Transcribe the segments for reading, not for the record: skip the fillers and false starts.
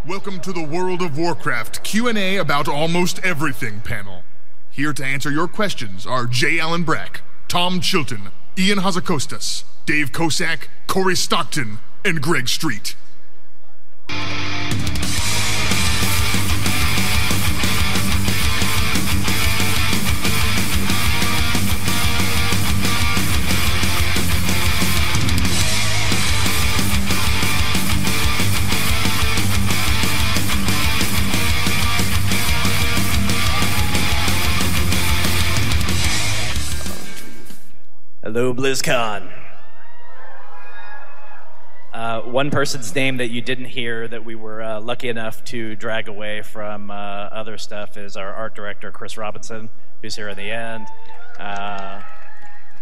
Welcome to the World of Warcraft Q&A about almost everything panel. Here to answer your questions are J. Allen Brack, Tom Chilton, Ian Hazakostas, Dave Kosak, Corey Stockton, and Greg Street. Hello, Blizzcon. One person's name that you didn't hear that we were lucky enough to drag away from other stuff is our art director, Chris Robinson, who's here in the end.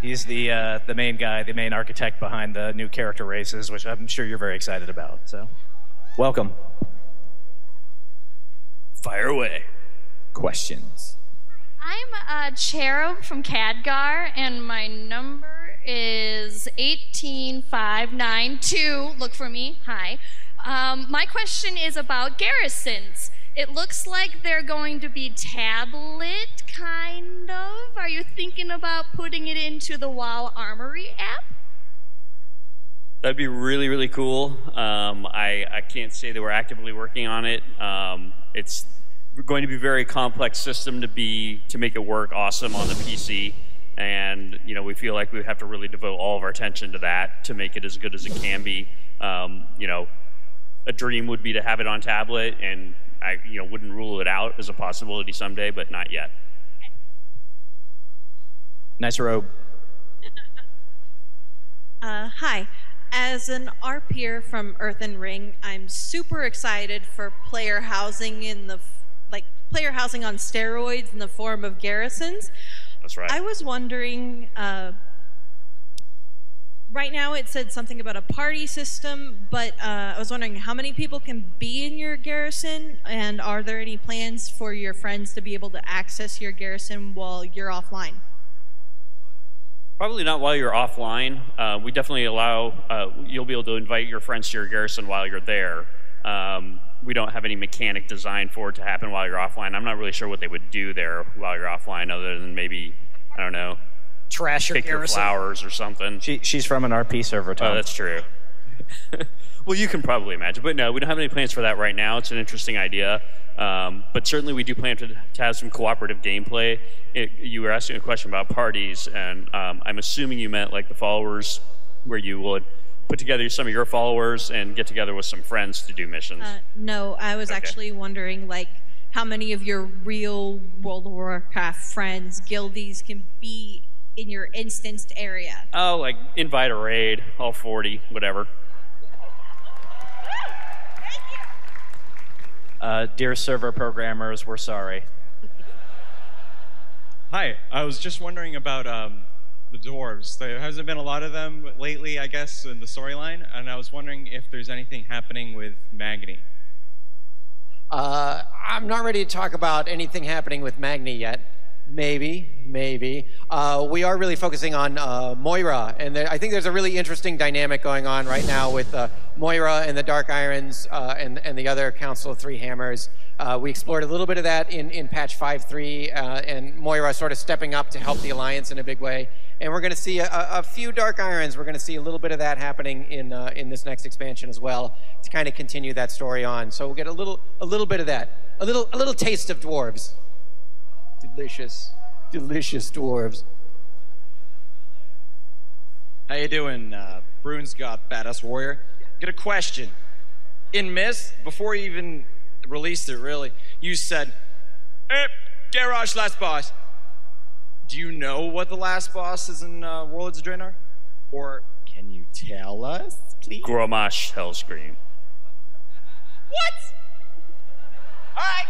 He's the main guy, the main architect behind the new character races, which I'm sure you're very excited about. So, welcome. Fire away. Questions. I'm Cherub from Khadgar, and my number is 18592. Look for me. Hi. My question is about garrisons. It looks like they're going to be tablet, kind of. Are you thinking about putting it into the WoW Armory app? That'd be really, really cool. I can't say that we're actively working on it. It's going to be a very complex system to make it work awesome on the PC, and we feel like we have to really devote all of our attention to that to make it as good as it can be. A dream would be to have it on tablet, and I wouldn't rule it out as a possibility someday, but not yet. Nice robe. Hi. As an RPer from Earth and Ring, I'm super excited for player housing player housing on steroids in the form of garrisons. That's right. I was wondering, right now it said something about a party system, but I was wondering how many people can be in your garrison, and are there any plans for your friends to be able to access your garrison while you're offline? Probably not while you're offline. We definitely allow, you'll be able to invite your friends to your garrison while you're there. We don't have any mechanic designed for it to happen while you're offline. I'm not really sure what they would do there while you're offline, other than maybe, I don't know, trash your pick your flowers or something. She's from an RP server, Tom. Oh, that's true. Well, you can probably imagine. But no, we don't have any plans for that right now. It's an interesting idea. But certainly we do plan to have some cooperative gameplay. You were asking a question about parties, and I'm assuming you meant like the followers, where you would put together some of your followers and get together with some friends to do missions. No, I was actually wondering, how many of your real World of Warcraft friends, guildies, can be in your instanced area? Oh, invite a raid, all 40, whatever. Dear server programmers, we're sorry. Hi, I was just wondering about the dwarves. There hasn't been a lot of them lately, I guess, in the storyline, and I was wondering if there's anything happening with Magni. I'm not ready to talk about anything happening with Magni yet. Maybe. We are really focusing on Moira, and I think there's a really interesting dynamic going on right now with Moira and the Dark Irons and the other Council of Three Hammers. We explored a little bit of that in patch 5.3, and Moira sort of stepping up to help the Alliance in a big way. And we're going to see a few Dark Irons. We're going to see a little bit of that happening in this next expansion as well, to kind of continue that story on. So we'll get a little bit of that, a little taste of dwarves. Delicious dwarves. How you doing, Brunsgott, Badass Warrior? Got a question. In Myth, before you even released it, really, you said, Garrosh, last boss. Do you know what the last boss is in Warlords of Draenor? Or can you tell us, please? Grommash Hellscream. What? All right.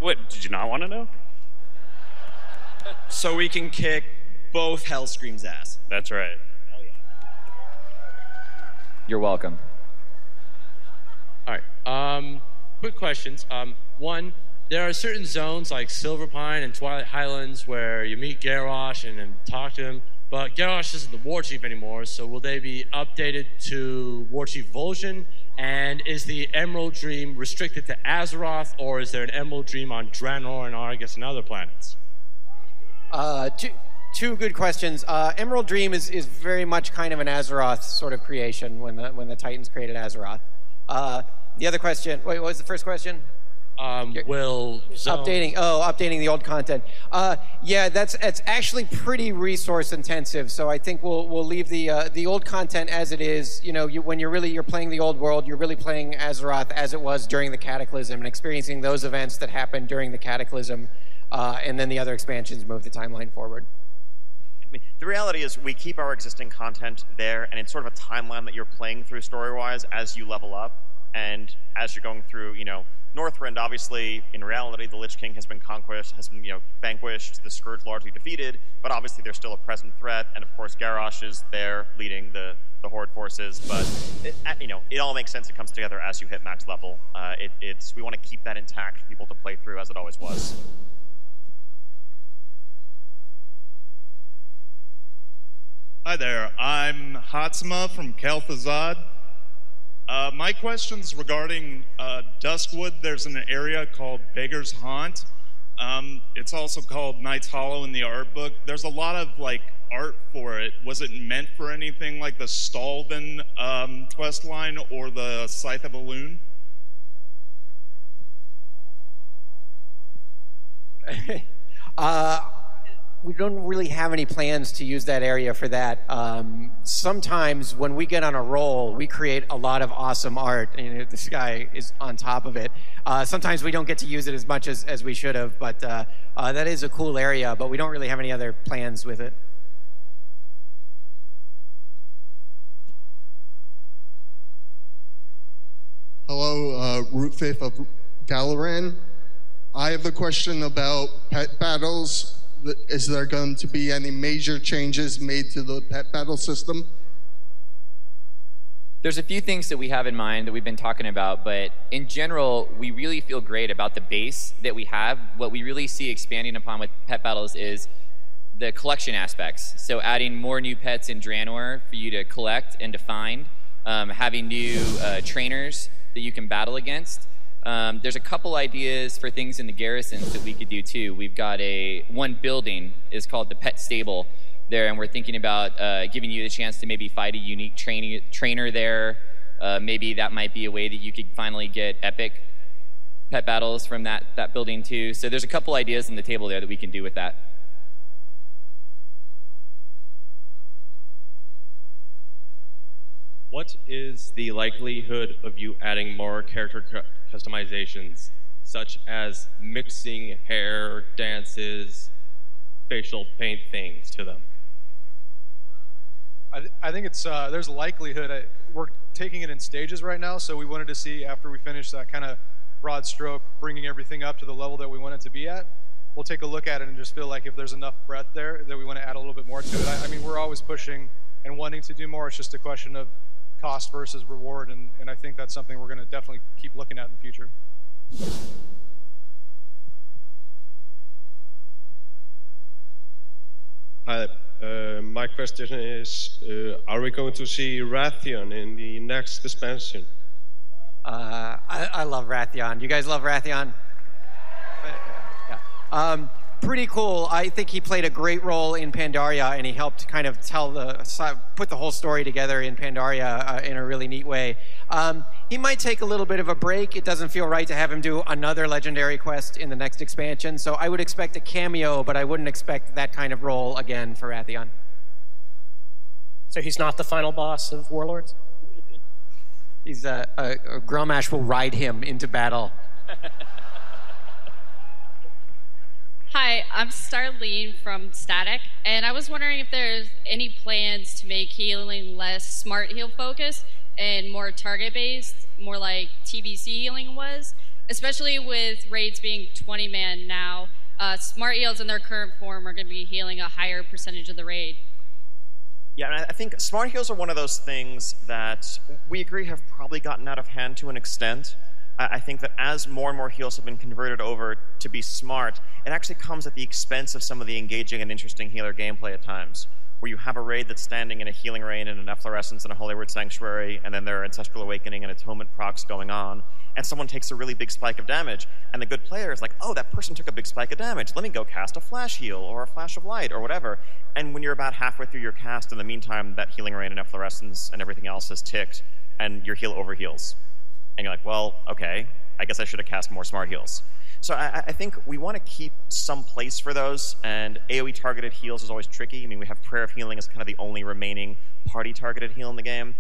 What, did you not want to know? So we can kick both Hellscream's ass. That's right. Hell yeah. You're welcome. All right. Quick questions. One, there are certain zones like Silverpine and Twilight Highlands where you meet Garrosh and then talk to him, but Garrosh isn't the War Chief anymore, so will they be updated to War Chief Vol'jin? And is the Emerald Dream restricted to Azeroth, or is there an Emerald Dream on Draenor and Argus and other planets? Two good questions. Emerald Dream is very much kind of an Azeroth sort of creation when the Titans created Azeroth. The other question, wait, what was the first question? Updating the old content. Yeah, it's actually pretty resource intensive. So I think we'll leave the old content as it is. You know, when you're playing the old world, you're really playing Azeroth as it was during the Cataclysm and experiencing those events that happened during the Cataclysm, and then the other expansions move the timeline forward. I mean, the reality is we keep our existing content there, and it's sort of a timeline that you're playing through story-wise as you level up and as you're going through, you know, Northrend, obviously, in reality, the Lich King has been vanquished, the Scourge largely defeated, but obviously there's still a present threat, and of course Garrosh is there leading the Horde forces, but it all makes sense. It comes together as you hit max level. We want to keep that intact for people to play through as it always was. Hi there, I'm Hatsuma from Kel'Thuzad. My question's regarding Duskwood. There's an area called Beggar's Haunt. It's also called Night's Hollow in the art book. There's a lot of art for it. Was it meant for anything like the Stalden quest line or the Scythe of Elune? We don't really have any plans to use that area for that. Sometimes when we get on a roll, we create a lot of awesome art. And this guy is on top of it. Sometimes we don't get to use it as much as we should have, but that is a cool area, but we don't really have any other plans with it. Hello, Root Faith of Galaran. I have a question about pet battles. Is there going to be any major changes made to the pet battle system? There's a few things that we have in mind that we've been talking about, but in general, we really feel great about the base that we have. What we really see expanding upon with pet battles is the collection aspects. So adding more new pets in Draenor for you to collect and to find, having new trainers that you can battle against. There's a couple ideas for things in the garrisons that we could do too. We've got one building is called the Pet Stable there, and we're thinking about giving you the chance to maybe fight a unique trainer there. Maybe that might be a way that you could finally get epic pet battles from that building too. So there's a couple ideas on the table there that we can do with that. What is the likelihood of you adding more character customizations, such as mixing hair, dances, facial paint things to them? I think it's there's a likelihood. We're taking it in stages right now, so we wanted to see after we finish that kind of broad stroke, bringing everything up to the level that we want it to be at. We'll take a look at it and just feel like if there's enough breadth there that we want to add a little bit more to it. I mean, we're always pushing and wanting to do more. It's just a question of cost versus reward, and I think that's something we're going to definitely keep looking at in the future. Hi, my question is, are we going to see Rathian in the next expansion? I love Rathian. You guys love Rathian? Yeah. Pretty cool. I think he played a great role in Pandaria, and he helped kind of put the whole story together in Pandaria in a really neat way. He might take a little bit of a break. It doesn't feel right to have him do another legendary quest in the next expansion, so I would expect a cameo, but I wouldn't expect that kind of role again for Rathian. So he's not the final boss of Warlords? He's Grommash will ride him into battle. Hi, I'm Starlene from Static, and I was wondering if there's any plans to make healing less smart heal focused and more target based, more like TBC healing was, especially with raids being 20-man now. Smart heals in their current form are going to be healing a higher percentage of the raid. Yeah, and I think smart heals are one of those things that we agree have probably gotten out of hand to an extent. I think that as more and more heals have been converted over to be smart, it actually comes at the expense of some of the engaging and interesting healer gameplay at times. where you have a raid that's standing in a Healing Rain and an Efflorescence and a Holy Word Sanctuary, and then there are Ancestral Awakening and Atonement procs going on, and someone takes a really big spike of damage, and the good player is like, oh, that person took a big spike of damage. Let me go cast a Flash Heal or a Flash of Light or whatever. And when you're about halfway through your cast, in the meantime, that Healing Rain and Efflorescence and everything else has ticked, and your heal overheals. And you're like, well, okay, I guess I should have cast more smart heals. So I think we want to keep some place for those, and AoE targeted heals is always tricky. I mean, we have Prayer of Healing as kind of the only remaining party targeted heal in the game.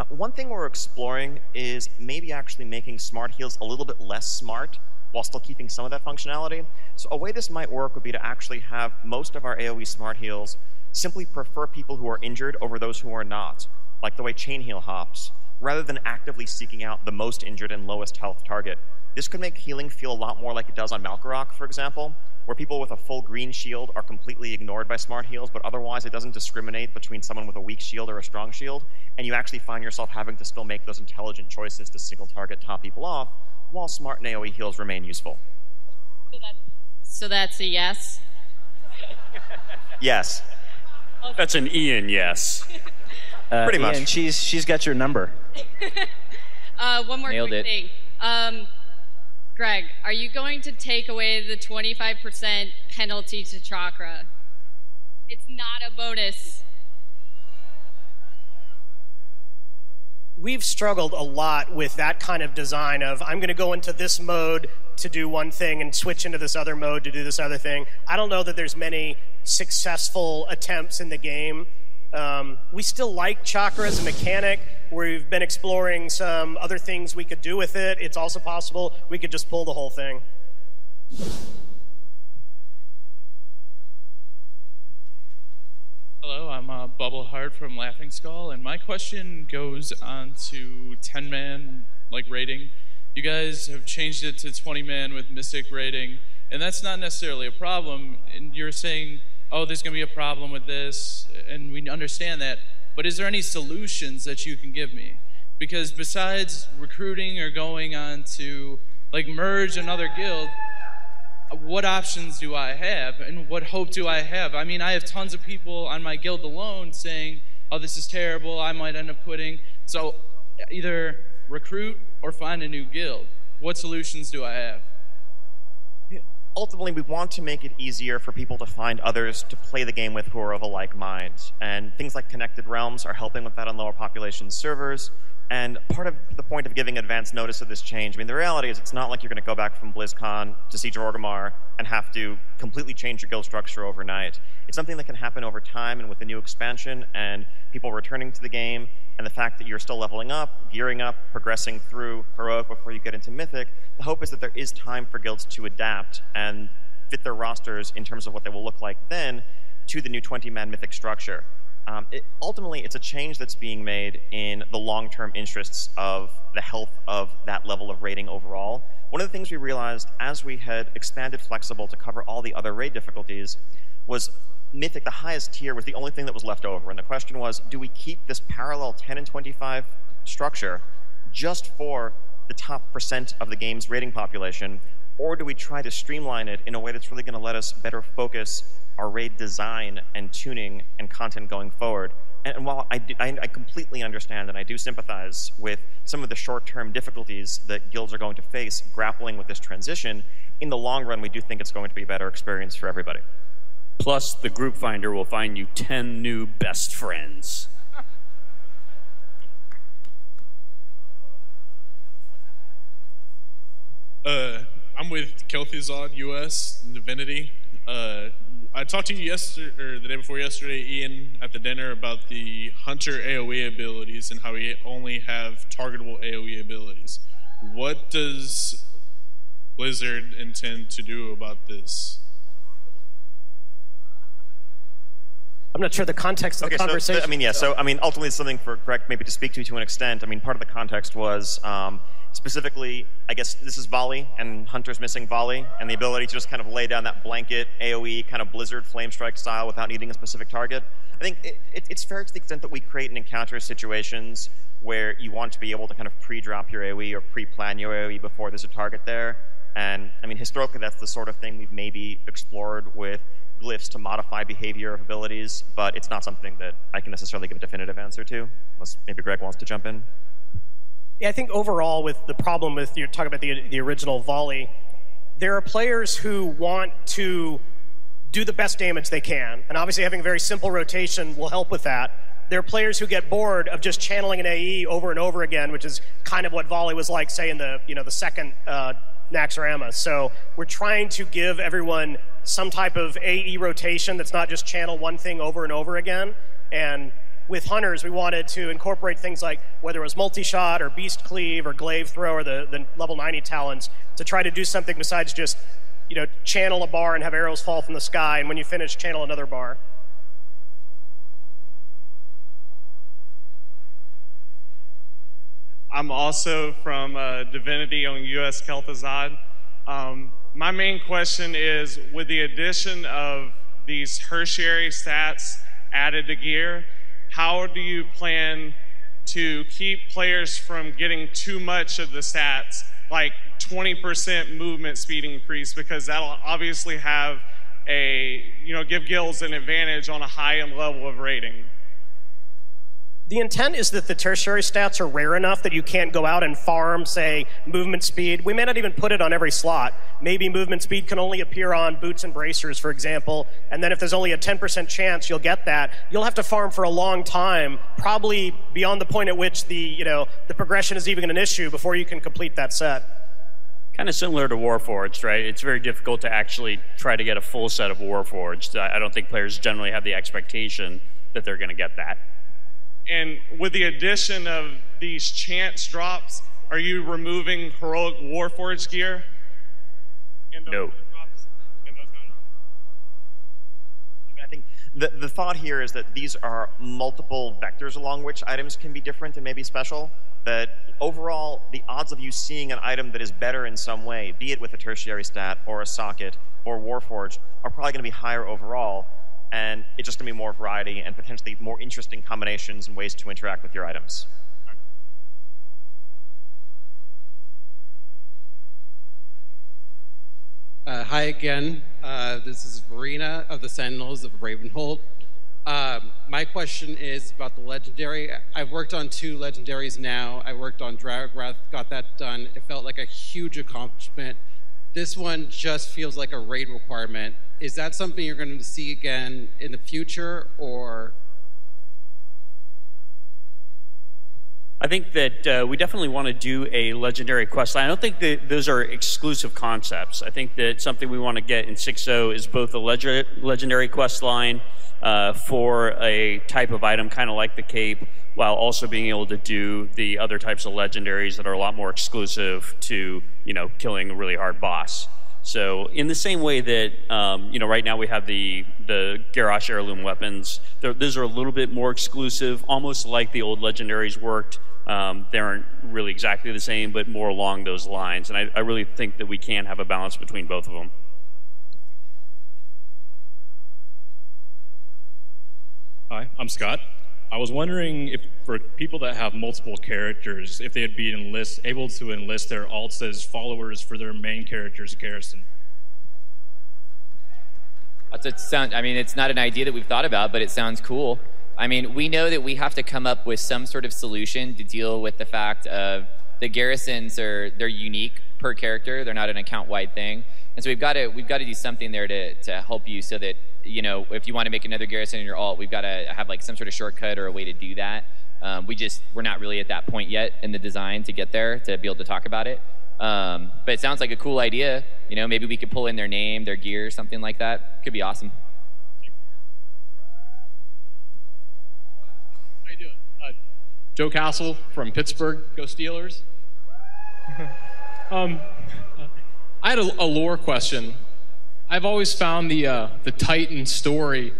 One thing we're exploring is maybe actually making smart heals a little bit less smart while still keeping some of that functionality. So a way this might work would be to actually have most of our AoE smart heals simply prefer people who are injured over those who are not, like the way Chain Heal hops, rather than actively seeking out the most injured and lowest health target. This could make healing feel a lot more like it does on Malkorok, for example, where people with a full green shield are completely ignored by smart heals, but otherwise it doesn't discriminate between someone with a weak shield or a strong shield, and you actually find yourself having to still make those intelligent choices to single target top people off, while smart and AoE heals remain useful. So that's a yes? Yes. That's an Ian yes. Pretty much. Ian, she's got your number. One more Nailed quick it. thing. Greg, are you going to take away the 25% penalty to Chakra? It's not a bonus. We've struggled a lot with that kind of design of, I'm going to go into this mode to do one thing and switch into this other mode to do this other thing. I don't know that there's many successful attempts in the game. We still like Chakra as a mechanic. We've been exploring some other things we could do with it. It's also possible we could just pull the whole thing. Hello, I'm Bubble Heart from Laughing Skull, and my question goes on to 10-man rating. You guys have changed it to 20-man with Mystic rating, and that's not necessarily a problem. And you're saying, oh, there's going to be a problem with this, and we understand that. But is there any solutions that you can give me? Because besides recruiting or going on to merge another guild, what options do I have and what hope do I have? I mean, I have tons of people on my guild alone saying, oh, this is terrible, I might end up quitting. So either recruit or find a new guild. What solutions do I have? Ultimately, we want to make it easier for people to find others to play the game with who are of a like mind. And things like Connected Realms are helping with that on lower population servers. And part of the point of giving advance notice of this change, I mean, the reality is it's not like you're going to go back from Blizzcon to Siege of Orgrimmar and have to completely change your guild structure overnight. It's something that can happen over time, and with the new expansion and people returning to the game, and the fact that you're still leveling up, gearing up, progressing through Heroic before you get into Mythic, the hope is that there is time for guilds to adapt and fit their rosters in terms of what they will look like then to the new 20-man Mythic structure. Ultimately, it's a change that's being made in the long-term interests of the health of that level of rating overall. One of the things we realized as we had expanded Flexible to cover all the other raid difficulties was Mythic, the highest tier, was the only thing that was left over. And the question was, do we keep this parallel 10 and 25 structure just for the top % of the game's rating population, or do we try to streamline it in a way that's really going to let us better focus our raid design and tuning and content going forward? And while I completely understand and I do sympathize with some of the short-term difficulties that guilds are going to face grappling with this transition, in the long run, we do think it's going to be a better experience for everybody. Plus, the group finder will find you 10 new best friends. I'm with Kel'Thuzad US Divinity. I talked to you yesterday, or the day before yesterday, Ian, at the dinner about the Hunter AoE abilities and how we only have targetable AoE abilities. What does Blizzard intend to do about this? I'm not sure the context of the conversation. Ultimately it's something for Greg maybe to speak to an extent. I mean, part of the context was specifically, I guess this is volley, and Hunter's missing volley, and the ability to just kind of lay down that blanket AoE kind of Blizzard flame strike style without needing a specific target. I think it's fair to the extent that we create and encounter situations where you want to be able to kind of pre-drop your AoE or pre-plan your AoE before there's a target there. And I mean, historically, that's the sort of thing we've maybe explored with glyphs to modify behavior of abilities, but it's not something that I can necessarily give a definitive answer to, unless maybe Greg wants to jump in. Yeah, I think overall with the problem with, you're talking about the original volley, there are players who want to do the best damage they can, and obviously having a very simple rotation will help with that. There are players who get bored of just channeling an AE over and over again, which is kind of what volley was like, say, in the second Naxxramas. So we're trying to give everyone some type of AE rotation that's not just channel one thing over and over again. And with hunters, we wanted to incorporate things like whether it was multi-shot or beast cleave or glaive throw or the level 90 talons to try to do something besides just channel a bar and have arrows fall from the sky, and when you finish, channel another bar. I'm also from Divinity on US Kel'Thuzad. My main question is, with the addition of these tertiary stats added to gear, how do you plan to keep players from getting too much of the stats, like 20% movement speed increase, because that'll obviously have give guilds an advantage on a high-end level of rating? The intent is that the tertiary stats are rare enough that you can't go out and farm, say, movement speed. We may not even put it on every slot. Maybe movement speed can only appear on boots and bracers, for example, and then if there's only a 10% chance you'll get that, you'll have to farm for a long time, probably beyond the point at which the progression is even an issue before you can complete that set. Kind of similar to Warforged, right? It's very difficult to actually try to get a full set of Warforged. I don't think players generally have the expectation that they're going to get that. And with the addition of these chance drops, are you removing heroic Warforged gear? No. I think the thought here is that these are multiple vectors along which items can be different and maybe special. That overall, the odds of you seeing an item that is better in some way, be it with a tertiary stat or a socket or Warforged, are probably going to be higher overall. And it's just going to be more variety and potentially more interesting combinations and ways to interact with your items. Hi again. This is Verena of the Sentinels of Ravenhold. My question is about the Legendary. I've worked on 2 Legendaries now. I worked on Dragwrath, got that done. It felt like a huge accomplishment. This one just feels like a raid requirement. Is that something you're going to see again in the future, or? I think that we definitely want to do a legendary quest line. I don't think that those are exclusive concepts. I think that something we want to get in 6.0 is both a legendary quest line for a type of item, kind of like the cape, while also being able to do the other types of legendaries that are a lot more exclusive to, killing a really hard boss. So in the same way that, right now we have the Garrosh heirloom weapons, those are a little bit more exclusive, almost like the old legendaries worked. They aren't really exactly the same, but more along those lines. And I really think that we can have a balance between both of them. Hi, I'm Scott. I was wondering if for people that have multiple characters, if they'd be able to enlist their alts as followers for their main character's garrison. It's not an idea that we've thought about, but it sounds cool. We know that we have to come up with some sort of solution to deal with the fact of the garrisons they're unique per character. They're not an account-wide thing. And so we've got to do something there to help you so that, if you want to make another garrison in your alt, we've got to have like some sort of shortcut or a way to do that. We're not really at that point yet in the design to get there to be able to talk about it. But it sounds like a cool idea. Maybe we could pull in their name, their gear, something like that. Could be awesome. How you doing? Joe Castle from Pittsburgh. Go Steelers. I had a lore question. I've always found the Titan story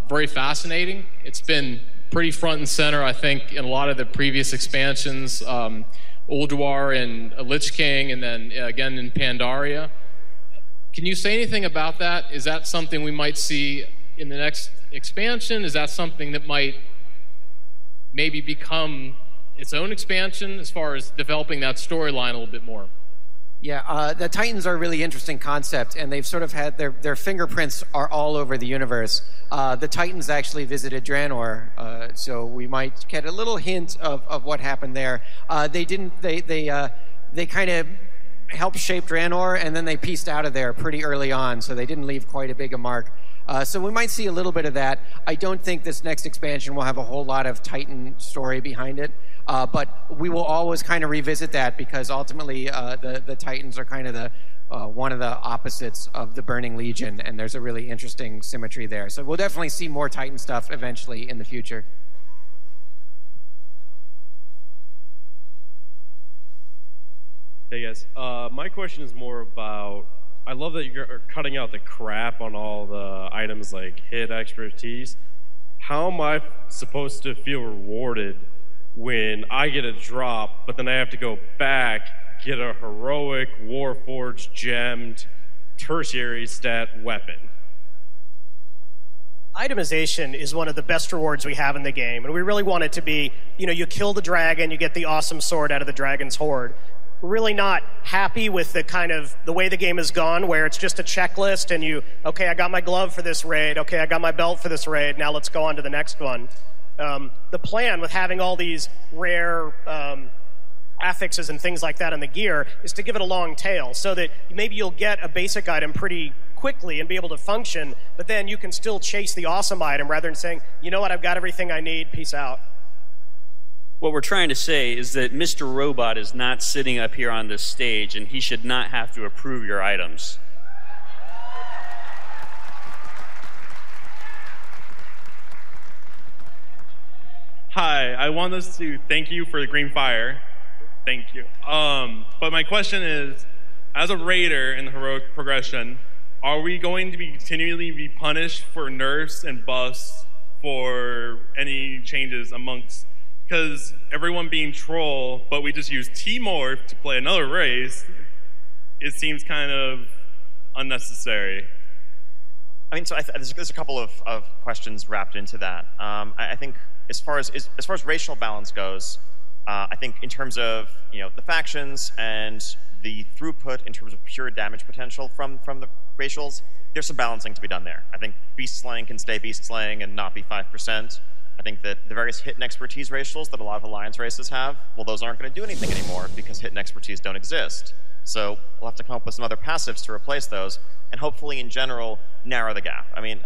very fascinating. It's been pretty front and center, I think, in a lot of the previous expansions, Ulduar and Lich King, and then again in Pandaria. Can you say anything about that? Is that something we might see in the next expansion? Is that something that might maybe become its own expansion as far as developing that storyline a little bit more? Yeah, the Titans are a really interesting concept, and they've sort of had their fingerprints are all over the universe. The Titans actually visited Draenor, so we might get a little hint of what happened there. They kind of helped shape Draenor, and then they pieced out of there pretty early on, so they didn't leave quite a big a mark. So we might see a little bit of that. I don't think this next expansion will have a whole lot of Titan story behind it. But we will always kind of revisit that because ultimately the Titans are kind of one of the opposites of the Burning Legion, and there's a really interesting symmetry there. So we'll definitely see more Titan stuff eventually in the future. Hey guys, my question is more about, I love that you're cutting out the crap on all the items like hit expertise. How am I supposed to feel rewarded when I get a drop, but then I have to go back, get a heroic, warforged, gemmed, tertiary stat weapon? Itemization is one of the best rewards we have in the game, and we really want it to be, you kill the dragon, you get the awesome sword out of the dragon's hoard. We're really not happy with the way the game has gone, where it's just a checklist and okay, I got my glove for this raid, okay, I got my belt for this raid, now let's go on to the next one. The plan with having all these rare affixes and things like that in the gear is to give it a long tail so that maybe you'll get a basic item pretty quickly and be able to function, but then you can still chase the awesome item rather than saying, you know what, I've got everything I need, peace out. What we're trying to say is that Mr. Robot is not sitting up here on this stage, and he should not have to approve your items. Hi, I want us to thank you for the green fire. Thank you. But my question is, as a raider in the heroic progression, are we going to be continually be punished for nerfs and buffs for any changes amongst, because everyone being troll, but we just use T-Morph to play another race, it seems kind of unnecessary. I mean, so there's a couple of questions wrapped into that. I think as far as racial balance goes, I think in terms of the factions and the throughput in terms of pure damage potential from the racials, there's some balancing to be done there. I think beast slaying can stay beast slaying and not be 5%. I think that the various hit and expertise racials that a lot of alliance races have, well, those aren't going to do anything anymore because hit and expertise don't exist. So we'll have to come up with some other passives to replace those, and hopefully, in general, narrow the gap. I mean,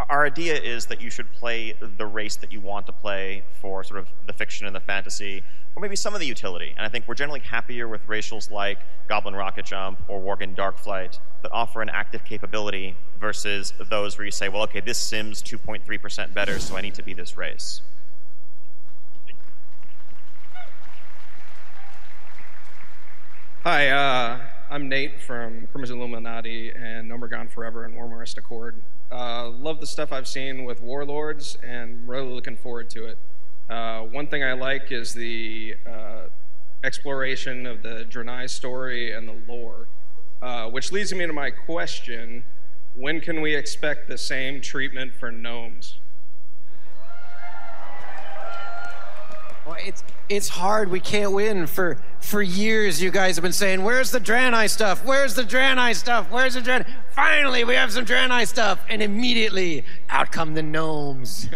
our idea is that you should play the race that you want to play for sort of the fiction and the fantasy, or maybe some of the utility. And I think we're generally happier with racials like Goblin Rocket Jump or Worgen Darkflight that offer an active capability versus those where you say, well, okay, this sim's 2.3% better, so I need to be this race. Hi, I'm Nate from Crimson Illuminati and No More Gone Forever and Warmarist Accord. Love the stuff I've seen with Warlords and really looking forward to it. One thing I like is the exploration of the Draenei story and the lore, which leads me to my question, when can we expect the same treatment for gnomes? Well, it's hard. We can't win. For years, you guys have been saying, "Where's the Draenei stuff? Where's the Draenei stuff? Where's the Draenei?" Finally, we have some Draenei stuff, and immediately, out come the gnomes.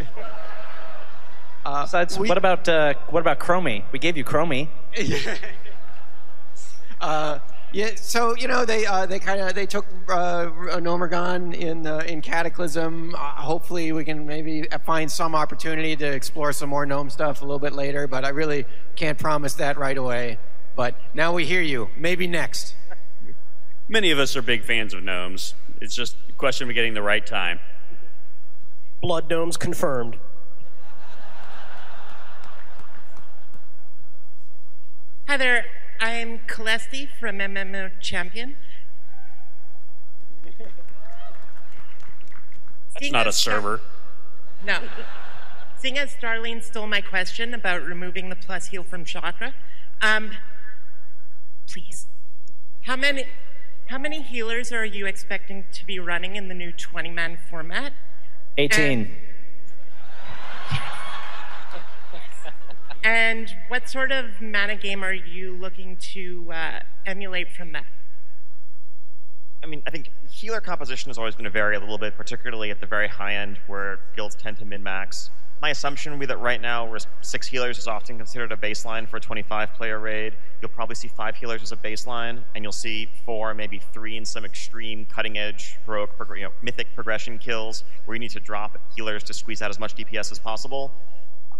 Besides, what about Chromie? We gave you Chromie. Yeah, so they took Nomergon in Cataclysm. Hopefully, we can maybe find some opportunity to explore some more gnome stuff a little bit later. But I really can't promise that right away. But now we hear you. Maybe next. Many of us are big fans of gnomes. It's just a question of getting the right time. Blood gnomes confirmed. Hi there. I'm Celeste from MMO Champion. That's not a server. No. Seeing as Starlene stole my question about removing the plus heal from Chakra, please, how many healers are you expecting to be running in the new 20-man format? 18. And what sort of mana game are you looking to emulate from that? I mean, I think healer composition is always going to vary a little bit, particularly at the very high end where guilds tend to min-max. My assumption would be that right now, where 6 healers is often considered a baseline for a 25-player raid, you'll probably see 5 healers as a baseline, and you'll see 4, maybe 3 in some extreme cutting-edge, heroic, mythic progression kills where you need to drop healers to squeeze out as much DPS as possible.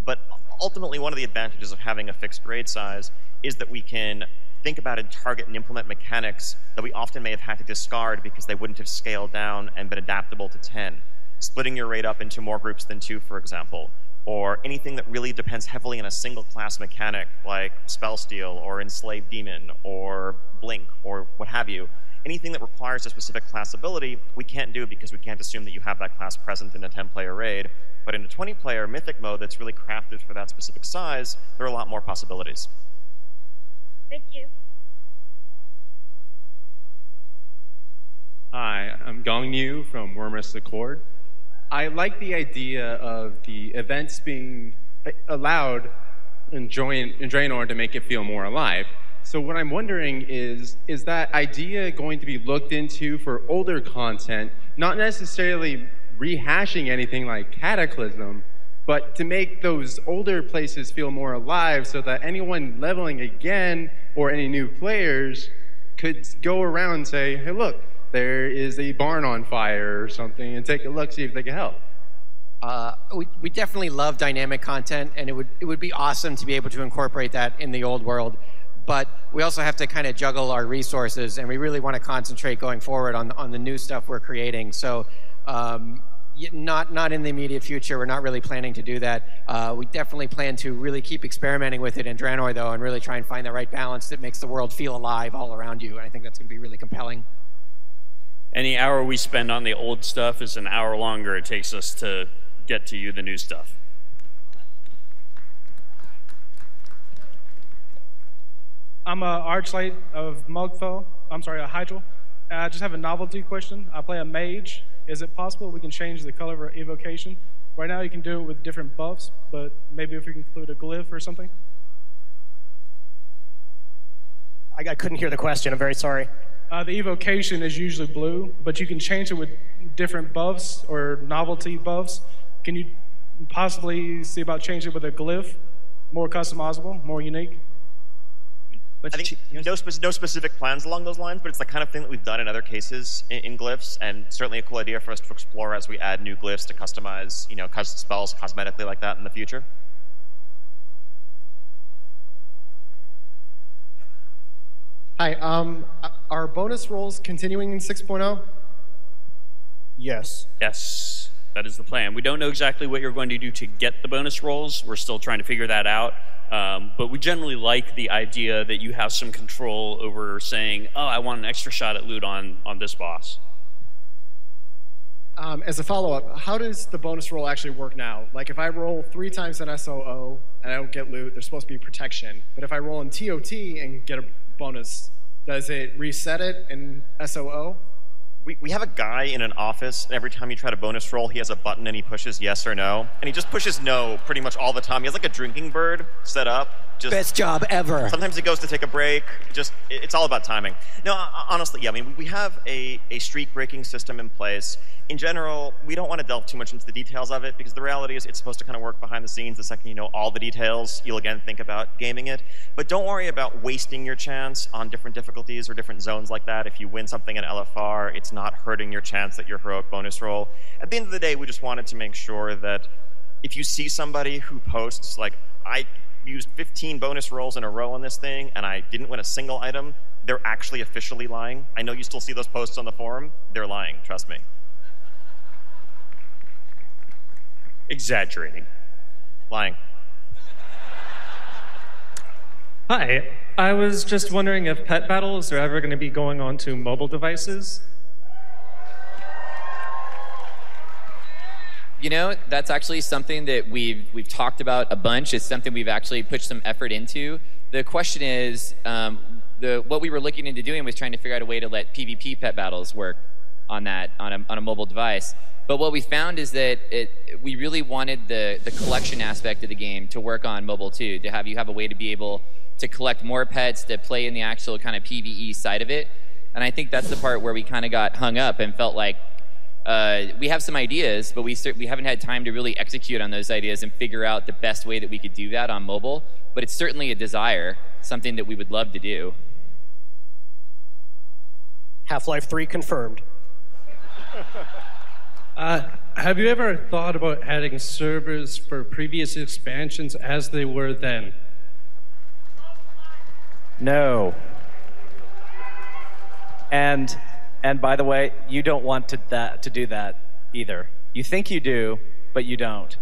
But ultimately, one of the advantages of having a fixed raid size is that we can think about and target and implement mechanics that we often may have had to discard because they wouldn't have scaled down and been adaptable to 10. Splitting your raid up into more groups than 2, for example, or anything that really depends heavily on a single class mechanic like Spellsteal or Enslaved Demon or Blink or what have you. Anything that requires a specific class ability, we can't do because we can't assume that you have that class present in a 10-player raid. But in a 20-player Mythic mode that's really crafted for that specific size, there are a lot more possibilities. Thank you. Hi, I'm Gong Yu from Warcraft Accord. I like the idea of the events being allowed in Draenor to make it feel more alive. So what I'm wondering is that idea going to be looked into for older content, not necessarily rehashing anything like Cataclysm, but to make those older places feel more alive so that anyone leveling again or any new players could go around and say, hey, look, there is a barn on fire or something, and take a look, see if they can help. We definitely love dynamic content, and it would be awesome to be able to incorporate that in the old world. But we also have to kind of juggle our resources, and we really want to concentrate going forward on the new stuff we're creating. So not in the immediate future. We're not really planning to do that. We definitely plan to really keep experimenting with it in Draenor, though, and really try and find the right balance that makes the world feel alive all around you. And I think that's going to be really compelling. Any hour we spend on the old stuff is an hour longer it takes us to get to you the new stuff. I'm a Archlight of Mugfell. I'm sorry, a Hydral. I just have a novelty question. I play a mage. Is it possible we can change the color of our evocation? Right now you can do it with different buffs, but maybe if we can include a glyph or something? I couldn't hear the question. I'm very sorry. The evocation is usually blue, but you can change it with different buffs or novelty buffs. Can you possibly see about changing it with a glyph? More customizable, more unique? I think no specific plans along those lines, but it's the kind of thing that we've done in other cases in glyphs, and certainly a cool idea for us to explore as we add new glyphs to customize, custom spells cosmetically like that in the future. Hi, are bonus rolls continuing in 6.0? Yes. Yes, that is the plan. We don't know exactly what you're going to do to get the bonus rolls. We're still trying to figure that out. But we generally like the idea that you have some control over saying, oh, I want an extra shot at loot on this boss. As a follow-up, how does the bonus roll actually work now? Like if I roll 3 times in SOO and I don't get loot, there's supposed to be protection. But if I roll in TOT and get a bonus, does it reset it in SOO? We have a guy in an office, and every time you try to bonus roll, he has a button and he pushes yes or no. And he just pushes no pretty much all the time. He has like a drinking bird set up. Best job ever. Sometimes he goes to take a break. It's all about timing. No, honestly, yeah, I mean, we have a streak-breaking system in place. In general, we don't want to delve too much into the details of it because the reality is it's supposed to kind of work behind the scenes. The second you know all the details, you'll again think about gaming it. But don't worry about wasting your chance on different difficulties or different zones like that. If you win something in LFR, it's not hurting your chance at your heroic bonus roll. At the end of the day, we just wanted to make sure that if you see somebody who posts, like, I used 15 bonus rolls in a row on this thing and I didn't win a single item, they're actually officially lying. I know you still see those posts on the forum. They're lying, trust me. Exaggerating. Lying. Hi, I was just wondering if pet battles are ever going to be going on to mobile devices? You know, that's actually something that we've talked about a bunch. It's something we've actually put some effort into. The question is, what we were looking into doing was trying to figure out a way to let PvP pet battles work on a mobile device. But what we found is that we really wanted the collection aspect of the game to work on mobile too, to have you have a way to be able to collect more pets, to play in the actual kind of PvE side of it. And I think that's the part where we kind of got hung up and felt like we have some ideas, but we haven't had time to really execute on those ideas and figure out the best way that we could do that on mobile. But it's certainly a desire, something that we would love to do. Half-Life 3 confirmed. Have you ever thought about adding servers for previous expansions as they were then? No. And by the way, you don't want to do that either. You think you do, but you don't.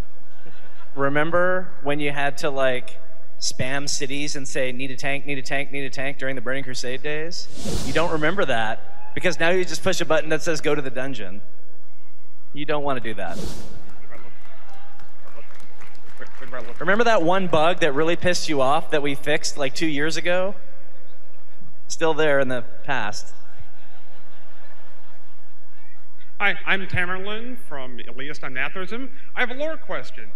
Remember when you had to like spam cities and say need a tank, need a tank, need a tank during the Burning Crusade days? You don't remember that because now you just push a button that says go to the dungeon. You don't want to do that. Remember that one bug that really pissed you off that we fixed like 2 years ago? Still there in the past. Hi, I'm Tamerlane from Elias Anathism. I have a lore question.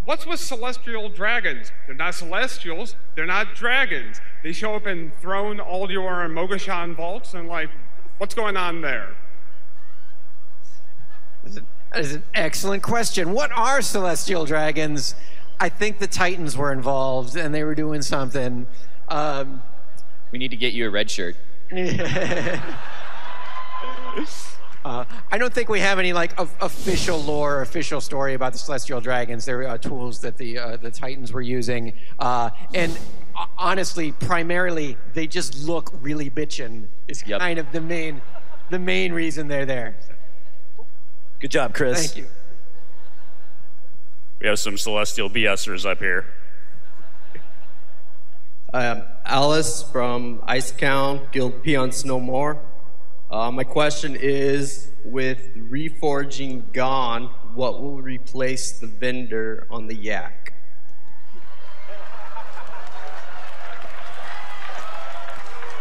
What's with celestial dragons? They're not celestials, they're not dragons. They show up in Throne, Aldior, and Mogashan vaults, and like, what's going on there? That is an excellent question. What are celestial dragons? I think the Titans were involved, and they were doing something. We need to get you a red shirt. I don't think we have any like official lore or official story about the celestial dragons. They're tools that the Titans were using, and honestly, primarily, they just look really bitchin'. Is kind of the main reason they're there. Good job, Chris. Thank you. We have some celestial BSers up here. Alice from Ice Count, Guild Peons No More. My question is, with reforging gone, what will replace the vendor on the Yak?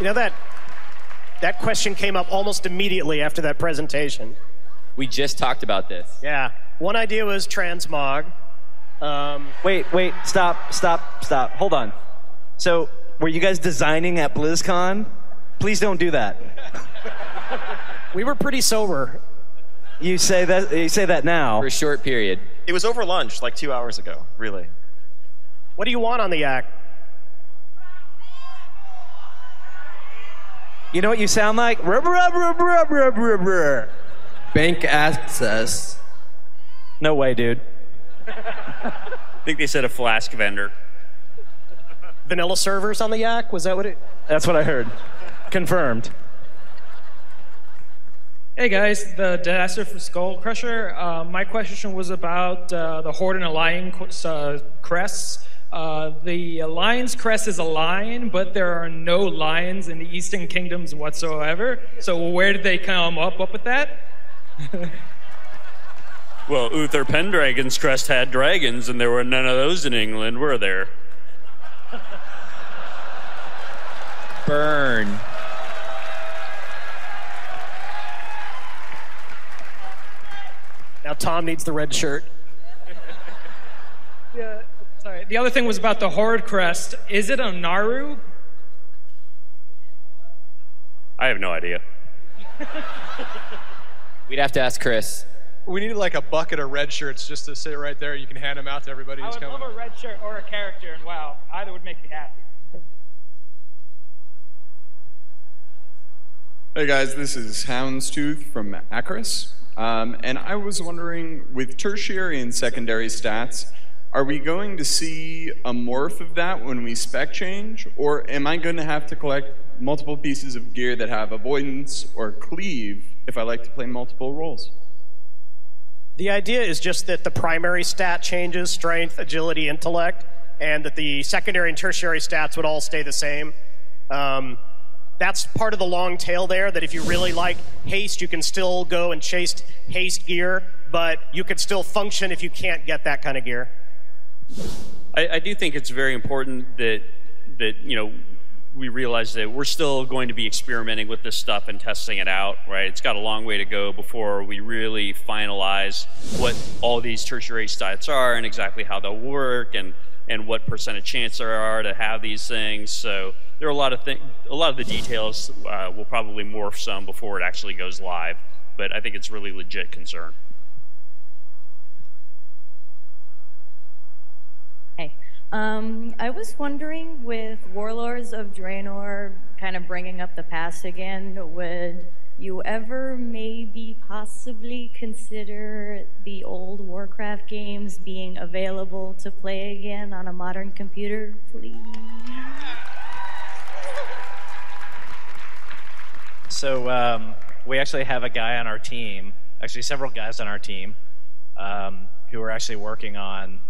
You know that question came up almost immediately after that presentation. We just talked about this. Yeah. One idea was transmog. Wait, stop. Hold on. So, were you guys designing at BlizzCon? Please don't do that. We were pretty sober. You say that now. For a short period. It was over lunch, like 2 hours ago, really. What do you want on the Yak? You know what you sound like? Bank access. No way, dude. I think they said a flask vendor. Vanilla servers on the Yak? Was that what it... That's what I heard. Confirmed. Hey guys, the Disaster for Skull Crusher. My question was about the Horde and Lion crests. The Lion's crest is a lion, but there are no lions in the Eastern Kingdoms whatsoever. So where did they come up with that? Well, Uther Pendragon's crest had dragons, and there were none of those in England, were there? Burn. Now Tom needs the red shirt. Yeah, sorry. The other thing was about the Horde crest. Is it a Naru? I have no idea. We'd have to ask Chris. We need like a bucket of red shirts just to sit right there. You can hand them out to everybody who's I would coming. love a red shirt or a character, and WoW. Either would make me happy. Hey guys, this is Houndstooth from Acris. And I was wondering, with tertiary and secondary stats, are we going to see a morph of that when we spec change? Or am I going to have to collect multiple pieces of gear that have avoidance or cleave if I like to play multiple roles? The idea is just that the primary stat changes, strength, agility, intellect, and that the secondary and tertiary stats would all stay the same. That's part of the long tail there, that if you really like haste, you can still go and chase haste gear, but you could still function if you can't get that kind of gear. I do think it's very important that we realize that we're still going to be experimenting with this stuff and testing it out, right? It's got a long way to go before we really finalize what all these tertiary stats are and exactly how they'll work and and what percentage chance there are to have these things. So there are a lot of the details will probably morph some before it actually goes live, but I think it's really legit concern. Hey, I was wondering, with Warlords of Draenor kind of bringing up the past again, would you ever maybe possibly consider the old Warcraft games being available to play again on a modern computer, please? So we actually have a guy on our team, actually several guys on our team, who are actually working on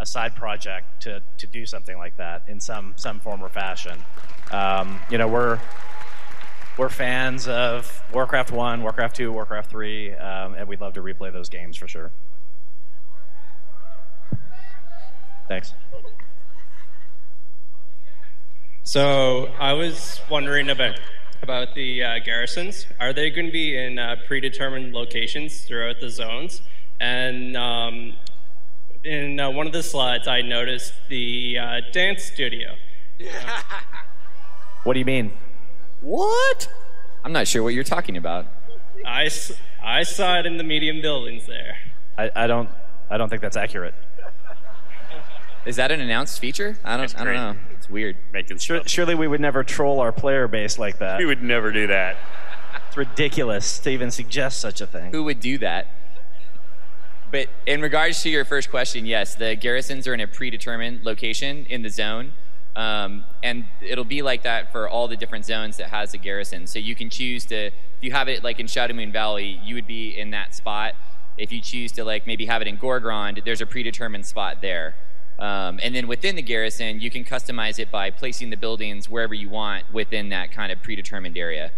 a side project to do something like that in some form or fashion. You know, we're fans of Warcraft 1, Warcraft 2, Warcraft 3, and we'd love to replay those games for sure. Thanks. So I was wondering about the garrisons. Are they going to be in predetermined locations throughout the zones? And in one of the slides, I noticed the dance studio. What do you mean? What? I'm not sure what you're talking about. I saw it in the medium buildings there. I don't think that's accurate. Is that an announced feature? I don't know. It's weird. Surely we would never troll our player base like that. We would never do that. It's ridiculous to even suggest such a thing. Who would do that? But in regards to your first question, yes, the garrisons are in a predetermined location in the zone. And it'll be like that for all the different zones that has a garrison. So you can choose to, if you have it like in Shadow Moon Valley, you would be in that spot. If you choose to like maybe have it in Gorgrond, there's a predetermined spot there. And then within the garrison, you can customize it by placing the buildings wherever you want within that kind of predetermined area.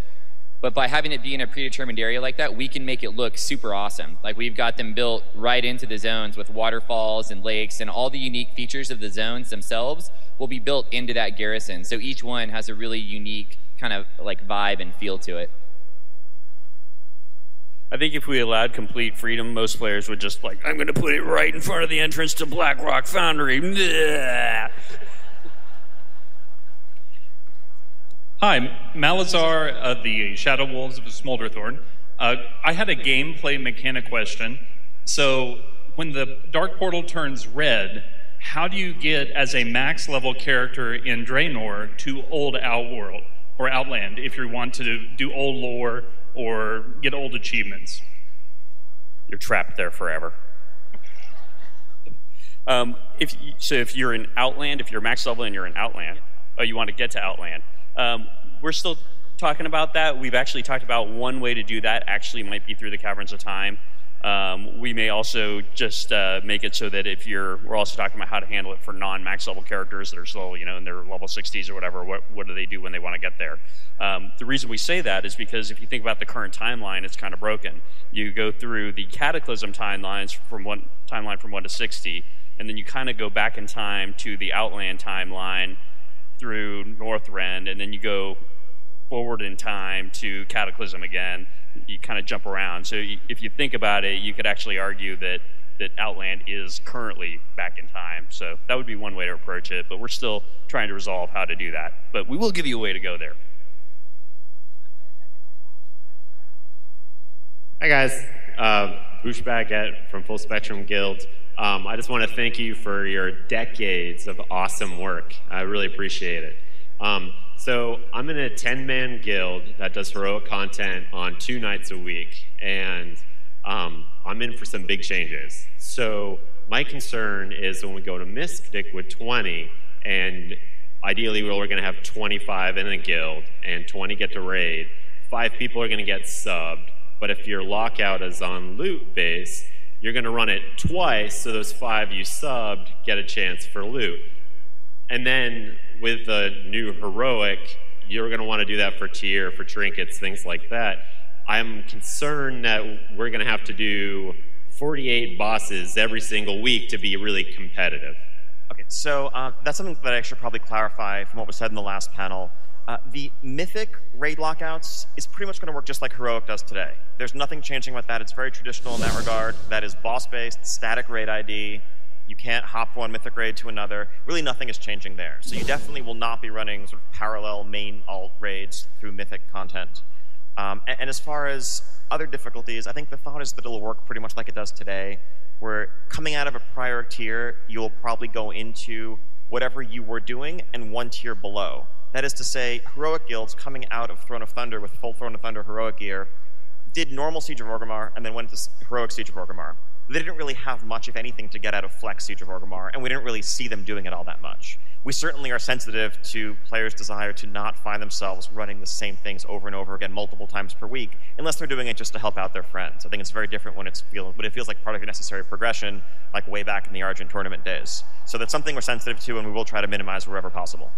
But by having it be in a predetermined area like that, we can make it look super awesome. Like we've got them built right into the zones with waterfalls and lakes, and all the unique features of the zones themselves will be built into that garrison. So each one has a really unique kind of like vibe and feel to it. I think if we allowed complete freedom, most players would just like, I'm going to put it right in front of the entrance to Blackrock Foundry. Bleh. Hi, Malazar of the Shadow Wolves of Smolderthorn. I had a gameplay mechanic question. So when the Dark Portal turns red, how do you get as a max level character in Draenor to Old Outworld or Outland if you want to do old lore or get old achievements? You're trapped there forever. If you're in Outland, if you're max level and you're in Outland, you want to get to Outland, we're still talking about that. We've actually talked about one way to do that actually might be through the Caverns of Time. We may also just make it so that we're also talking about how to handle it for non-max level characters that are still, in their level 60s or whatever. What do they do when they want to get there? The reason we say that is because if you think about the current timeline, it's kind of broken. You go through the Cataclysm timeline from 1 to 60, and then you kind of go back in time to the Outland timeline through Northrend, and then you go forward in time to Cataclysm again. You kind of jump around. So if you think about it, you could actually argue that Outland is currently back in time. So that would be one way to approach it, but we're still trying to resolve how to do that. But we will give you a way to go there. Hi guys, Boosh Baguette from Full Spectrum Guild. I just want to thank you for your decades of awesome work. I really appreciate it. So I'm in a 10-man guild that does heroic content on 2 nights a week, and I'm in for some big changes. So my concern is when we go to Mystic with 20, and ideally we're going to have 25 in a guild, and 20 get to raid, 5 people are going to get subbed, but if your lockout is on loot base, you're going to run it twice, so those 5 you subbed get a chance for loot. And then with the new heroic, you're going to want to do that for tier, for trinkets, things like that. I'm concerned that we're going to have to do 48 bosses every single week to be really competitive. Okay, so that's something that I should probably clarify from what was said in the last panel. The Mythic raid lockouts is pretty much going to work just like Heroic does today. There's nothing changing with that. It's very traditional in that regard. That is boss-based, static raid ID. You can't hop from one mythic raid to another. Really nothing is changing there. So you definitely will not be running sort of parallel main alt raids through mythic content. And as far as other difficulties, I think the thought is that it'll work pretty much like it does today, where coming out of a prior tier, you'll probably go into whatever you were doing and one tier below. That is to say, heroic guilds coming out of Throne of Thunder with full Throne of Thunder heroic gear did normal Siege of Orgrimmar and then went to heroic Siege of Orgrimmar. They didn't really have much, if anything, to get out of Flex Siege of Orgrimmar, and we didn't really see them doing it all that much. We certainly are sensitive to players' desire to not find themselves running the same things over and over again multiple times per week, unless they're doing it just to help out their friends. I think it's very different when it feels like part of your necessary progression, like way back in the Argent tournament days. So that's something we're sensitive to, and we will try to minimize wherever possible.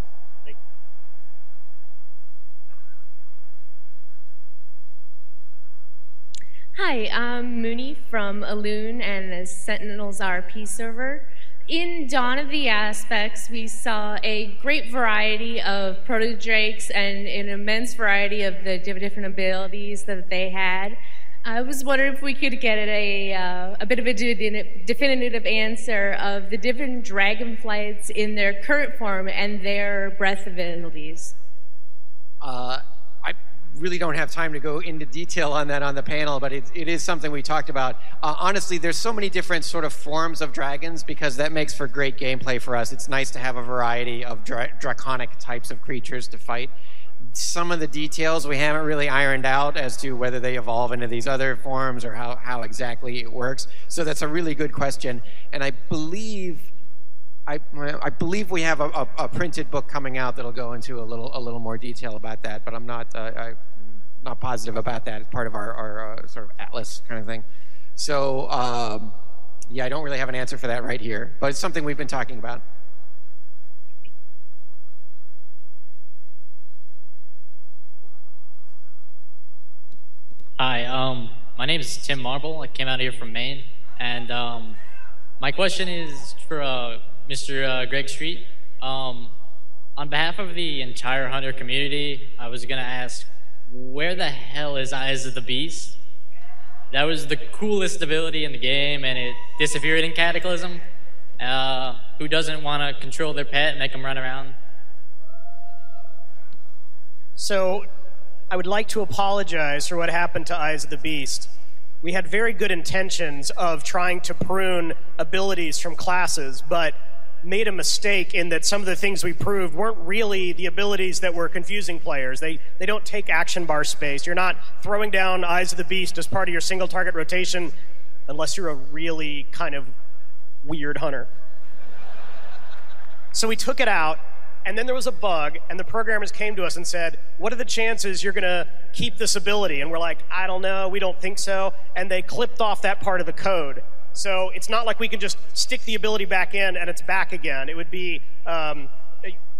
Hi, I'm Mooney from Alune and the Sentinels RP server. In Dawn of the Aspects, we saw a great variety of proto-drakes and an immense variety of the different abilities that they had. I was wondering if we could get a bit of a definitive answer of the different dragonflights in their current form and their breath abilities. I really don't have time to go into detail on that on the panel, but it is something we talked about. Honestly, there's so many different sort of forms of dragons because that makes for great gameplay for us. It's nice to have a variety of draconic types of creatures to fight. Some of the details we haven't really ironed out as to whether they evolve into these other forms or how exactly it works. So that's a really good question. And I believe we have a printed book coming out that'll go into a little more detail about that, but I'm not positive about that. It's part of our sort of atlas kind of thing. So yeah, I don't really have an answer for that right here, but it's something we've been talking about. Hi, my name is Tim Marble. I came out here from Maine, and my question is for Mr. Greg Street. On behalf of the entire Hunter community, I was going to ask, where the hell is Eyes of the Beast? That was the coolest ability in the game, and it disappeared in Cataclysm. Who doesn't want to control their pet and make them run around? So, I would like to apologize for what happened to Eyes of the Beast. We had very good intentions of trying to prune abilities from classes, but made a mistake in that some of the things we proved weren't really the abilities that were confusing players. They don't take action bar space. You're not throwing down Eyes of the Beast as part of your single target rotation unless you're a really kind of weird hunter. So we took it out, and then there was a bug, and the programmers came to us and said, what are the chances you're going to keep this ability? And we're like, I don't know, we don't think so. And they clipped off that part of the code. So it's not like we can just stick the ability back in and it's back again. It would be a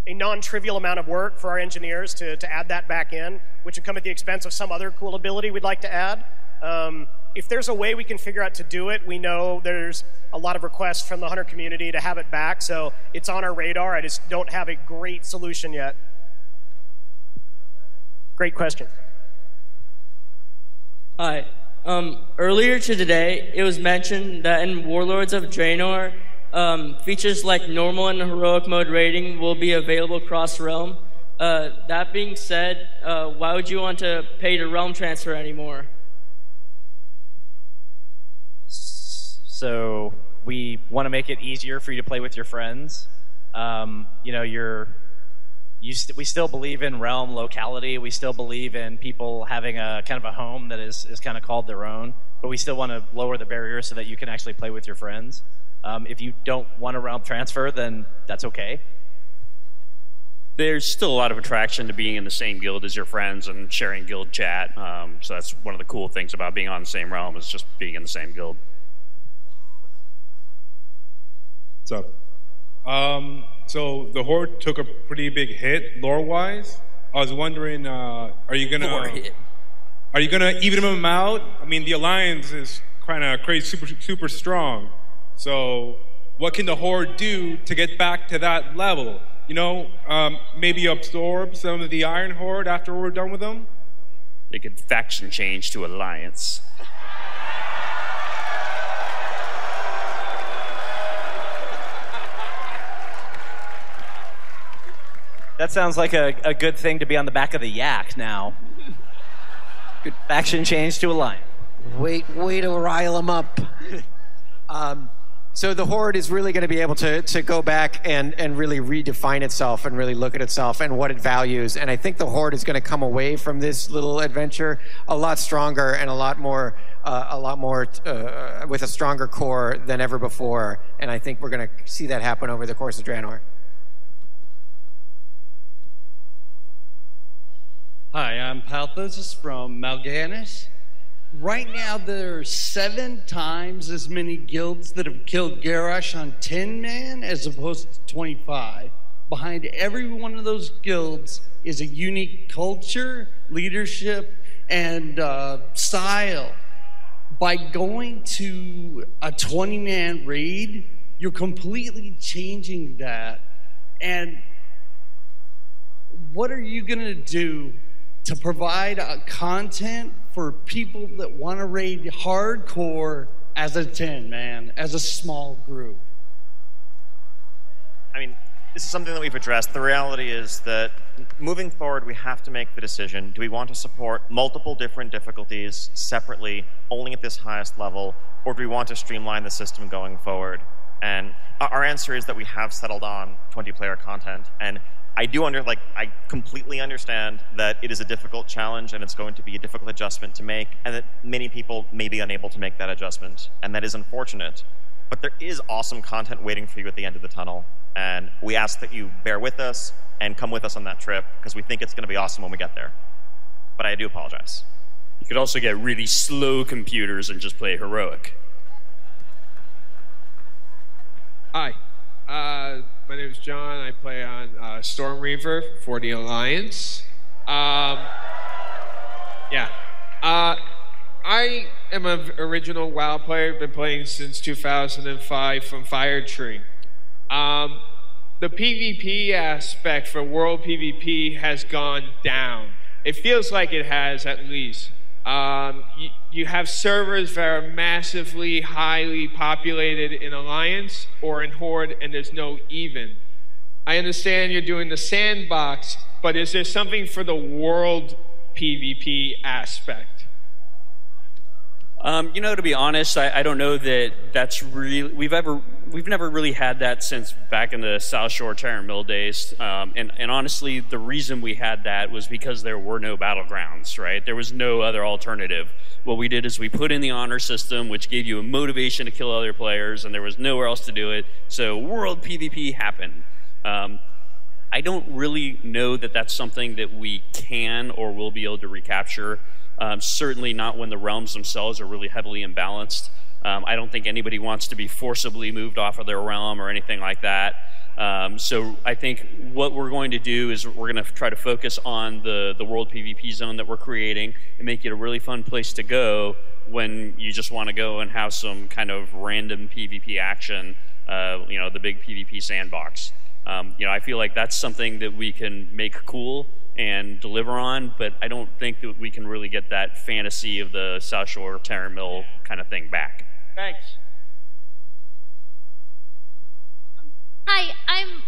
non-trivial amount of work for our engineers to add that back in, which would come at the expense of some other cool ability we'd like to add. If there's a way we can figure out to do it, we know there's a lot of requests from the Hunter community to have it back, so it's on our radar. I just don't have a great solution yet. Great question. Hi. Earlier today, it was mentioned that in Warlords of Draenor, features like normal and heroic mode raiding will be available across Realm. That being said, why would you want to pay to Realm transfer anymore? So we want to make it easier for you to play with your friends. You know, we still believe in realm locality. We still believe in people having a kind of a home that is kind of called their own. But we still want to lower the barrier so that you can actually play with your friends. If you don't want a realm transfer, then that's okay. There's still a lot of attraction to being in the same guild as your friends and sharing guild chat. So that's one of the cool things about being on the same realm is just being in the same guild. What's up? So the Horde took a pretty big hit lore-wise. I was wondering, are you gonna even them out? I mean, the Alliance is kind of crazy, super strong. So what can the Horde do to get back to that level? You know, maybe absorb some of the Iron Horde after we're done with them? They could faction change to Alliance. That sounds like a good thing to be on the back of the yak now. Good faction change to a lion. Way to rile them up. So the Horde is really going to be able to go back and really redefine itself and really look at itself and what it values. And I think the Horde is going to come away from this little adventure a lot stronger and a lot more with a stronger core than ever before. And I think we're going to see that happen over the course of Draenor. Hi, I'm Palthus from Mal'Ganis. Right now, there are 7 times as many guilds that have killed Garrosh on 10 man as opposed to 25. Behind every one of those guilds is a unique culture, leadership, and style. By going to a 20-man raid, you're completely changing that. And what are you going to do to provide content for people that want to raid hardcore as a 10-man, as a small group? I mean, this is something that we've addressed. The reality is that moving forward, we have to make the decision. Do we want to support multiple different difficulties separately, only at this highest level, or do we want to streamline the system going forward? And our answer is that we have settled on 20-player content. And I completely understand that it is a difficult challenge and it's going to be a difficult adjustment to make, and that many people may be unable to make that adjustment, and that is unfortunate. But there is awesome content waiting for you at the end of the tunnel, and we ask that you bear with us and come with us on that trip, because we think it's going to be awesome when we get there. But I do apologize. You could also get really slow computers and just play heroic. Hi. My name is John. I play on Storm Reaver for the Alliance. I am an original WoW player. Been playing since 2005 from Fire Tree. The PvP aspect for World PvP has gone down. It feels like it has, at least. You have servers that are massively, highly populated in Alliance or in Horde, and there's no even. I understand you're doing the sandbox, but is there something for the world PvP aspect? To be honest, I don't know that that's really we've never really had that since back in the South Shore Tyrant Mill days. And honestly, the reason we had that was because there were no battlegrounds, right? There was no other alternative. What we did is we put in the honor system, which gave you a motivation to kill other players, and there was nowhere else to do it. So world PvP happened. I don't really know that that's something that we can or will be able to recapture. Certainly not when the realms themselves are really heavily imbalanced. I don't think anybody wants to be forcibly moved off of their realm or anything like that. So I think what we're going to do is we're going to try to focus on the world PvP zone that we're creating and make it a really fun place to go when you just want to go and have some kind of random PvP action, the big PvP sandbox. I feel like that's something that we can make cool and deliver on, but I don't think that we can really get that fantasy of the South Shore Terran Mill kind of thing back. Thanks. Hi, I'm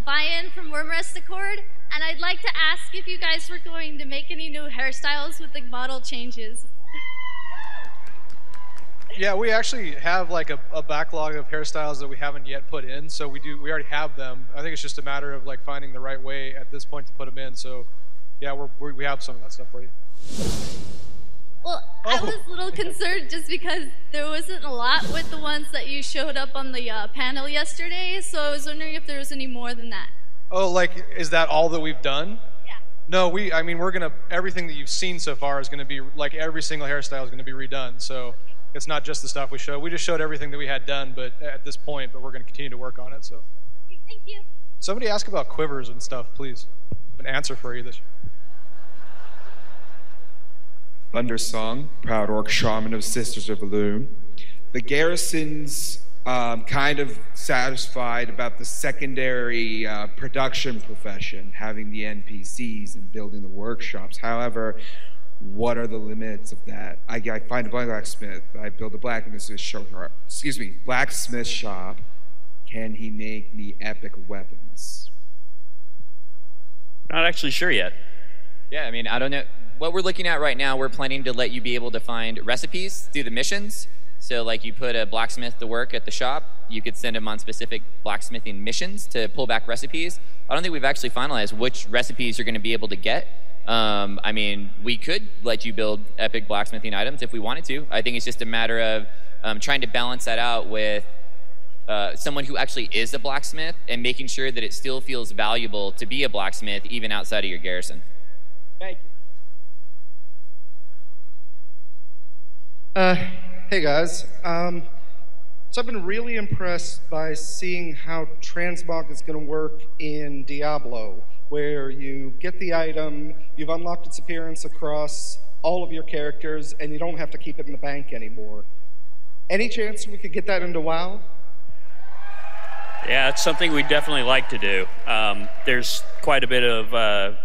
Bayan from Wormrest Accord, and I'd like to ask if you guys were going to make any new hairstyles with the model changes. Yeah, we actually have like a backlog of hairstyles that we haven't yet put in, so we already have them. I think it's just a matter of like finding the right way at this point to put them in. So yeah, we have some of that stuff for you. Well, I was a little concerned just because there wasn't a lot with the ones that you showed up on the panel yesterday, so I was wondering if there was any more than that. Oh, like, is that all that we've done? Yeah. No, everything that you've seen so far is gonna be, like every single hairstyle is gonna be redone, so it's not just the stuff we showed. We just showed everything that we had done, but at this point, but we're gonna continue to work on it, so. Okay, thank you. Somebody ask about quivers and stuff, please. An answer for you this year. Thundersong, proud orc shaman of Sisters of Elune. The garrison's kind of satisfied about the secondary production profession, having the NPCs and building the workshops. However, what are the limits of that? I find a blacksmith. I build a blacksmith shop. Can he make me epic weapons? We're not actually sure yet. Yeah, I mean, I don't know. What we're looking at right now, we're planning to let you be able to find recipes through the missions. So like you put a blacksmith to work at the shop, you could send him on specific blacksmithing missions to pull back recipes. I don't think we've actually finalized which recipes you're going to be able to get. I mean, we could let you build epic blacksmithing items if we wanted to. I think it's just a matter of trying to balance that out with someone who actually is a blacksmith and making sure that it still feels valuable to be a blacksmith even outside of your garrison. Thank you. Hey guys. So I've been really impressed by seeing how transmog is going to work in Diablo, where you get the item, you've unlocked its appearance across all of your characters, and you don't have to keep it in the bank anymore. Any chance we could get that into WoW? Yeah, it's something we definitely like to do. There's quite a bit of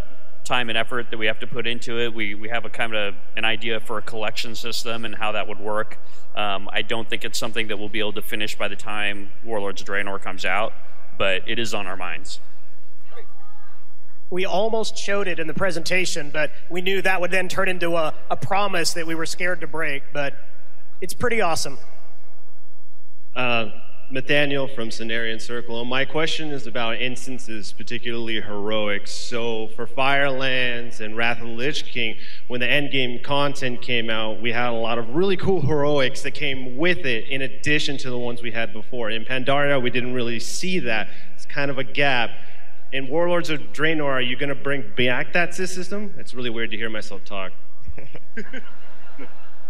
time and effort that we have to put into it. We have a kind of an idea for a collection system and how that would work. I don't think it's something that we'll be able to finish by the time Warlords of Draenor comes out, but it is on our minds. We almost showed it in the presentation, but we knew that would then turn into a promise that we were scared to break, but it's pretty awesome. Nathaniel from Cenarian Circle. My question is about instances, particularly heroics. So for Firelands and Wrath of the Lich King, when the endgame content came out, we had a lot of really cool heroics that came with it in addition to the ones we had before. In Pandaria, we didn't really see that. It's kind of a gap. In Warlords of Draenor, are you going to bring back that system? It's really weird to hear myself talk.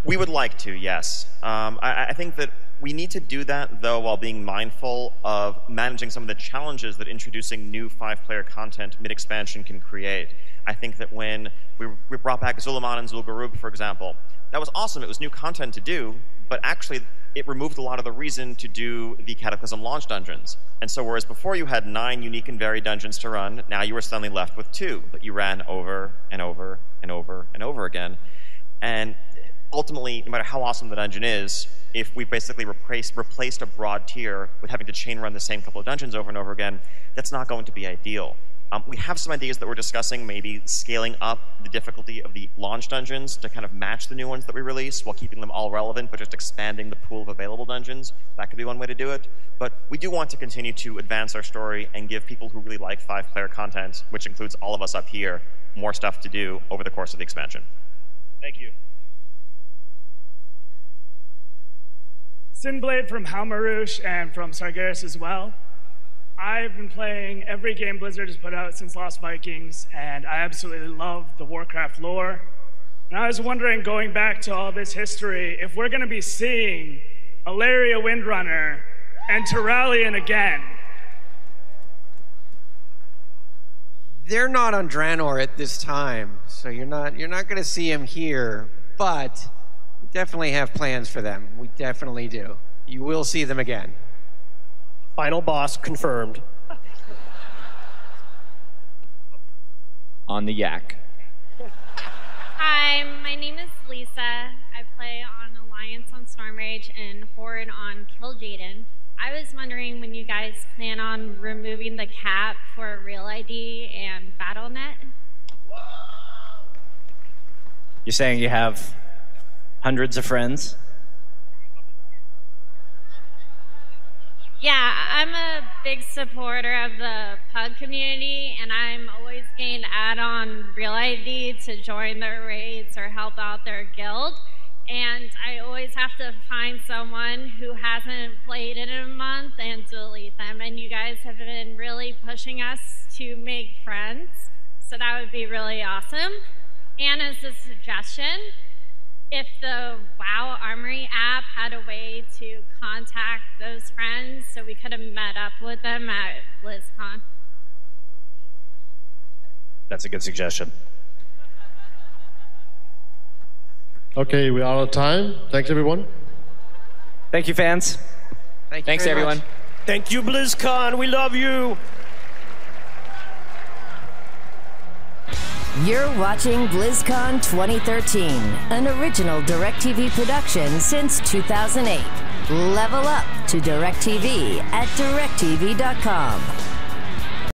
We would like to, yes. I think that we need to do that, though, while being mindful of managing some of the challenges that introducing new 5-player content mid-expansion can create. I think that when we brought back Zulaman and Zul'Gurub, for example, that was awesome. It was new content to do, but actually it removed a lot of the reason to do the Cataclysm launch dungeons. And so whereas before you had 9 unique and varied dungeons to run, now you were suddenly left with 2 that you ran over and over and over and over again. And ultimately, no matter how awesome the dungeon is, if we basically replaced a broad tier with having to chain run the same couple of dungeons over and over again, that's not going to be ideal. We have some ideas that we're discussing, maybe scaling up the difficulty of the launch dungeons to kind of match the new ones that we release while keeping them all relevant, but just expanding the pool of available dungeons. That could be one way to do it. But we do want to continue to advance our story and give people who really like 5-player content, which includes all of us up here, more stuff to do over the course of the expansion. Thank you. Sinblade from Halmarush and from Sargeras as well. I've been playing every game Blizzard has put out since Lost Vikings, and I absolutely love the Warcraft lore. And I was wondering, going back to all this history, if we're going to be seeing Alaria Windrunner and Turalian again. They're not on Draenor at this time, so you're not going to see him here, but we definitely have plans for them. We definitely do. You will see them again. Final boss confirmed. On the yak. Hi, my name is Lisa. I play on Alliance on Stormrage and Horde on Killjaden. I was wondering when you guys plan on removing the cap for Real ID and BattleNet. You're saying you have hundreds of friends? Yeah, I'm a big supporter of the pug community, and I'm always getting add-on Real ID to join their raids or help out their guild. And I always have to find someone who hasn't played in a month and delete them. And you guys have been really pushing us to make friends, so that would be really awesome. And as a suggestion, if the WoW Armory app had a way to contact those friends so we could have met up with them at Blizzcon. That's a good suggestion. Okay, we're out of time. Thanks, everyone. Thank you, fans. Thanks, everyone. Thank you, BlizzCon. We love you. You're watching BlizzCon 2013, an original DirecTV production since 2008. Level up to DirecTV at directv.com.